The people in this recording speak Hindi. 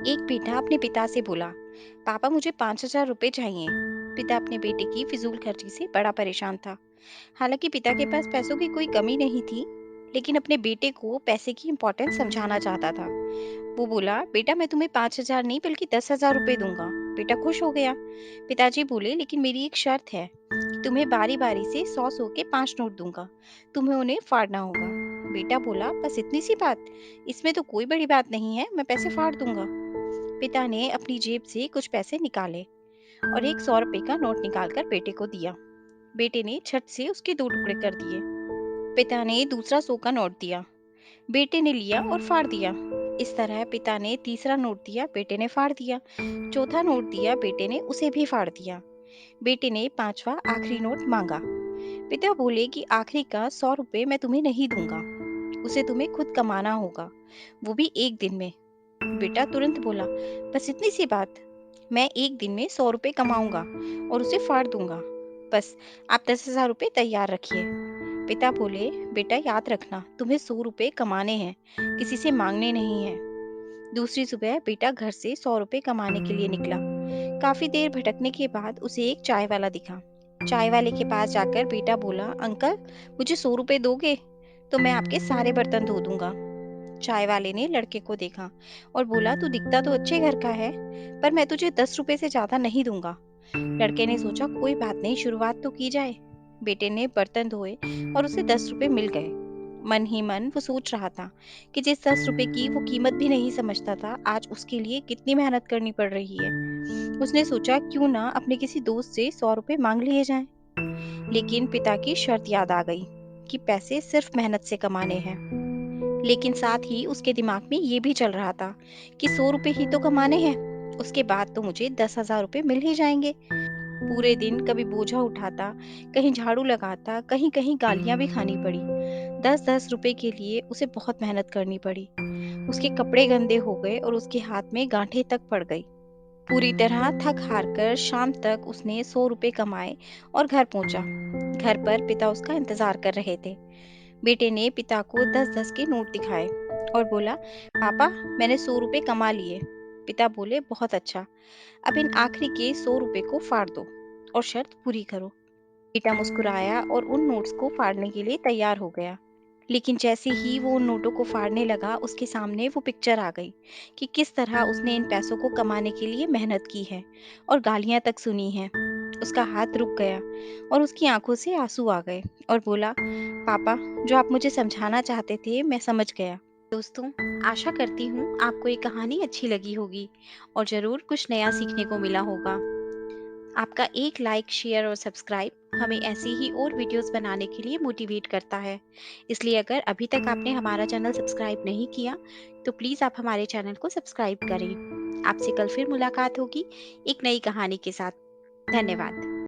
एक बेटा अपने पिता से बोला, पापा मुझे 5,000 रुपए चाहिए। पिता अपने बेटे की फिजूल खर्ची से बड़ा परेशान था। हालांकि पिता के पास पैसों की कोई कमी नहीं थी, लेकिन अपने बेटे को पैसे की इम्पोर्टेंस समझाना चाहता था। वो बोला, बेटा मैं तुम्हें 5,000 नहीं बल्कि 10,000 रुपए दूंगा। बेटा खुश हो गया। पिताजी बोले, लेकिन मेरी एक शर्त है कि तुम्हें बारी बारी से 100 के 5 नोट दूंगा। तुम्हें उन्हें फाड़ना होगा। बेटा बोला, बस इतनी सी बात? इसमें तो कोई बड़ी बात नहीं है, मैं पैसे फाड़ दूंगा। पिता ने अपनी जेब से कुछ पैसे निकाले और एक 100 रुपए का नोट निकालकर बेटे को दिया। बेटे ने झट से उसके दो टुकड़े कर दिए। पिता ने दूसरा 100 का नोट दिया। बेटे ने लिया और फाड़ दिया। इस तरह पिता ने तीसरा नोट दिया, बेटे ने फाड़ दिया। चौथा नोट दिया, बेटे ने उसे भी फाड़ दिया। बेटे ने पांचवा आखिरी नोट मांगा। पिता बोले कि आखिरी का 100 रुपए मैं तुम्हें नहीं दूंगा, उसे तुम्हें खुद कमाना होगा, वो भी एक दिन में। बेटा तुरंत बोला, बस इतनी सी बात? मैं एक दिन में 100 रुपए कमाऊंगा और उसे फाड़ दूंगा। बस आप 10,000 रुपए तैयार रखिए। पिता बोले, बेटा याद रखना, तुम्हें 100 रुपए कमाने हैं, किसी से मांगने नहीं है। दूसरी सुबह बेटा घर से 100 रुपए कमाने के लिए निकला। काफी देर भटकने के बाद उसे एक चाय वाला दिखा। चाय वाले के पास जाकर बेटा बोला, अंकल मुझे 100 रुपए दोगे तो मैं आपके सारे बर्तन धो दूंगा। चाय वाले ने लड़के को देखा और बोला, तू दिखता तो अच्छे घर का है, पर मैं तुझे 10 रुपए से ज्यादा नहीं दूंगा। लड़के ने सोचा, कोई बात नहीं, शुरुआत तो की जाए। बेटे ने बर्तन धोए और उसे 10 रुपए मिल गए। मन ही मन वो सोच रहा था कि जिस 10 रुपए की वो कीमत भी नहीं समझता था, आज उसके लिए कितनी मेहनत करनी पड़ रही है। उसने सोचा, क्यों ना अपने किसी दोस्त से 100 रुपए मांग लिए जाएं। लेकिन पिता की शर्त याद आ गई कि पैसे सिर्फ मेहनत से कमाने हैं। लेकिन साथ ही उसके दिमाग में ये भी चल रहा था कि 100 रुपए ही तो कमाने हैं, उसके बाद तो मुझे 10,000 रुपए मिल ही जाएंगे। पूरे दिन कभी बोझा उठाता, कहीं झाड़ू लगाता, कहीं कहीं गालियां भी खानी पड़ी। 10-10 रुपए के लिए उसे बहुत मेहनत करनी पड़ी। उसके कपड़े गंदे हो गए और उसके हाथ में गांठें तक पड़ गई। पूरी तरह थक हार कर शाम तक उसने 100 रुपए कमाए और घर पहुंचा। घर पर पिता उसका इंतजार कर रहे थे। बेटे ने पिता को 10-10 के नोट दिखाए और बोला, पापा मैंने 100 रुपए कमा लिए। पिता बोले, बहुत अच्छा, अब इन आखिरी के 100 रुपए को फाड़ दो और शर्त पूरी करो। बेटा मुस्कुराया और उन नोट्स को फाड़ने के लिए तैयार हो गया। लेकिन जैसे ही वो उन नोटों को फाड़ने लगा, उसके सामने वो पिक्चर आ गई कि किस तरह उसने इन पैसों को कमाने के लिए मेहनत की है और गालियां तक सुनी हैं। उसका हाथ रुक गया और उसकी आंखों से आंसू आ गए और बोला, पापा जो आप मुझे समझाना चाहते थे मैं समझ गया। दोस्तों, आशा करती हूँ आपको ये कहानी अच्छी लगी होगी और ज़रूर कुछ नया सीखने को मिला होगा। आपका एक लाइक, शेयर और सब्सक्राइब हमें ऐसी ही और वीडियोस बनाने के लिए मोटिवेट करता है। इसलिए अगर अभी तक आपने हमारा चैनल सब्सक्राइब नहीं किया, तो प्लीज़ आप हमारे चैनल को सब्सक्राइब करें। आपसे कल फिर मुलाकात होगी एक नई कहानी के साथ। धन्यवाद।